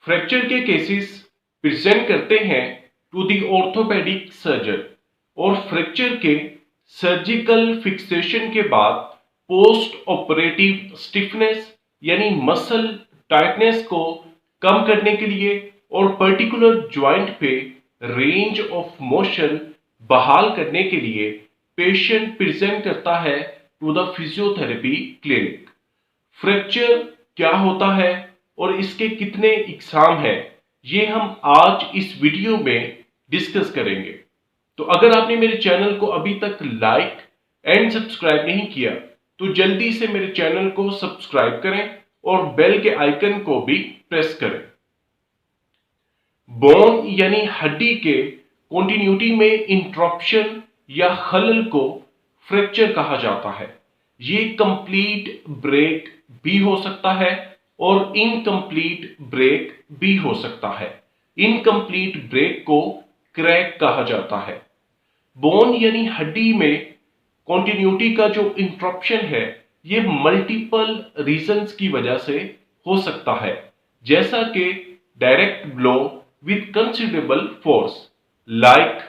Fracture के cases present करते हैं टू दी ऑर्थोपेडिक सर्जन और फ्रैक्चर के सर्जिकल फिक्सेशन के बाद पोस्ट ऑपरेटिव स्टिफनेस यानी मसल टाइटनेस को कम करने के लिए और पर्टिकुलर जॉइंट पे रेंज ऑफ मोशन बहाल करने के लिए पेशेंट प्रेजेंट करता है to the physiotherapy clinic. Fracture क्या होता है और इसके कितने इकसाम हैं, ये हम आज इस वीडियो में डिस्कस करेंगे। तो अगर आपने मेरे चैनल को अभी तक लाइक एंड सब्सक्राइब नहीं किया तो जल्दी से मेरे चैनल को सब्सक्राइब करें और बेल के आइकन को भी प्रेस करें। बोन यानी हड्डी के कॉन्टिन्यूटी में इंटरप्शन या खलल को फ्रैक्चर कहा जाता है। ये कंप्लीट ब्रेक भी हो सकता है और इनकम्प्लीट ब्रेक भी हो सकता है। इनकम्प्लीट ब्रेक को क्रैक कहा जाता है। बोन यानी हड्डी में कॉन्टिन्यूटी का जो इंटरप्शन है ये मल्टीपल रीजंस की वजह से हो सकता है, जैसा कि direct blow with considerable force like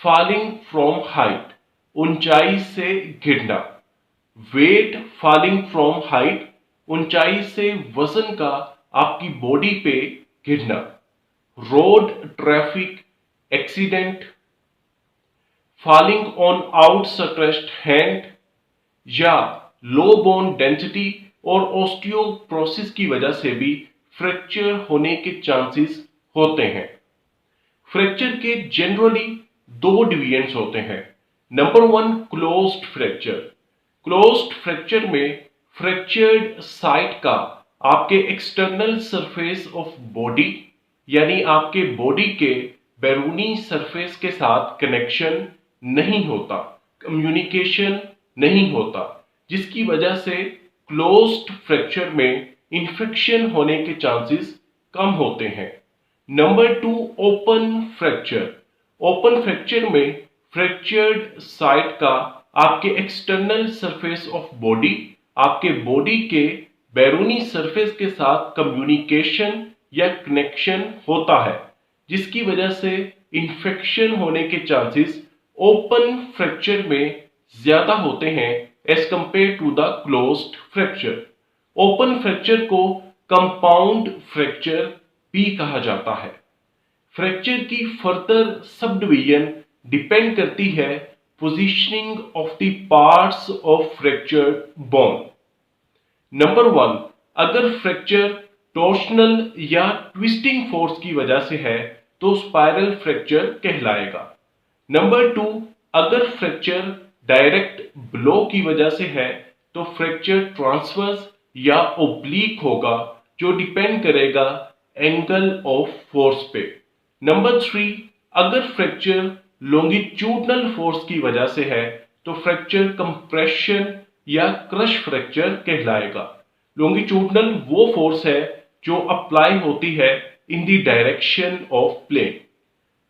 falling from height, ऊंचाई से गिरना, वेट फॉलिंग फ्रॉम हाइट, ऊंचाई से वजन का आपकी बॉडी पे गिरना, road traffic accident, falling on outstretched hand या लो बोन डेंसिटी और ऑस्टियोपोरोसिस की वजह से भी फ्रैक्चर होने के चांसेस होते हैं। फ्रैक्चर के जनरली दो डिवीजन्स होते हैं। Number 1 closed fracture. Closed fracture में फ्रैक्चर्ड साइट का आपके एक्सटर्नल सरफेस ऑफ बॉडी यानी आपके बॉडी के बैरूनी सरफेस के साथ कनेक्शन नहीं होता, कम्युनिकेशन नहीं होता, जिसकी वजह से क्लोज्ड फ्रैक्चर में इंफेक्शन होने के चांसेस कम होते हैं। Number 2 open fracture. Open fracture में फ्रैक्चर्ड साइट का आपके एक्सटर्नल सरफेस ऑफ बॉडी आपके बॉडी के बैरूनी सरफेस के साथ कम्युनिकेशन या कनेक्शन होता है, जिसकी वजह से इंफेक्शन होने के चांसेस ओपन फ्रैक्चर में ज्यादा होते हैं as compare to the closed fracture. Open fracture को कंपाउंड फ्रैक्चर भी कहा जाता है। फ्रैक्चर की फर्दर सब डिवीजन डिपेंड करती है positioning of the parts of fractured bone. Number 1, अगर फ्रैक्चर टॉर्शनल या ट्विस्टिंग फोर्स की वजह से है तो स्पाइरल फ्रैक्चर कहलाएगा। नंबर 2, अगर फ्रैक्चर डायरेक्ट ब्लो की वजह से है तो फ्रैक्चर ट्रांसवर्स या ओब्लीक होगा, जो डिपेंड करेगा एंगल ऑफ फोर्स पे। नंबर 3, अगर फ्रैक्चर लॉन्गिट्यूडनल फोर्स की वजह से है तो फ्रैक्चर कंप्रेशन या क्रश फ्रैक्चर कहलाएगा। लॉन्गिट्यूडनल वो फोर्स है जो अप्लाई होती है in the direction of plane.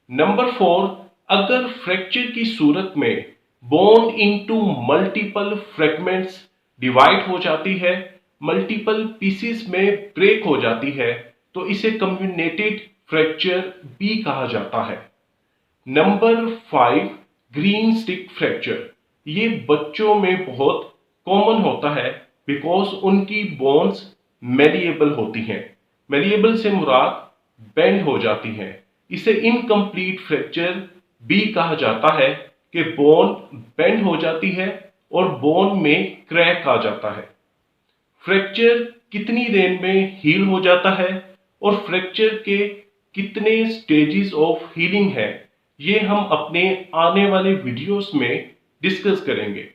Number 4, अगर फ्रैक्चर की सूरत में bone into multiple fragments divide हो जाती है, मल्टीपल पीसेस में ब्रेक हो जाती है, तो इसे कम्युनेटेड फ्रैक्चर भी कहा जाता है। Number 5, green stick fracture. ये बच्चों में बहुत कॉमन होता है बिकॉज उनकी बोन्स मेलिएबल होती हैं। मेलिएबल से मुराद बेंड हो जाती हैं। इसे इनकम्प्लीट फ्रैक्चर भी कहा जाता है कि बोन बेंड हो जाती है और बोन में क्रैक आ जाता है। फ्रैक्चर कितनी देर में हील हो जाता है और फ्रैक्चर के कितने स्टेजेस ऑफ हीलिंग है, ये हम अपने आने वाले वीडियोस में डिस्कस करेंगे।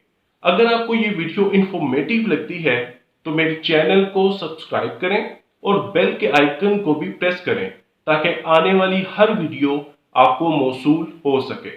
अगर आपको ये वीडियो इंफॉर्मेटिव लगती है तो मेरे चैनल को सब्सक्राइब करें और बेल के आइकन को भी प्रेस करें ताकि आने वाली हर वीडियो आपको मौसूल हो सके।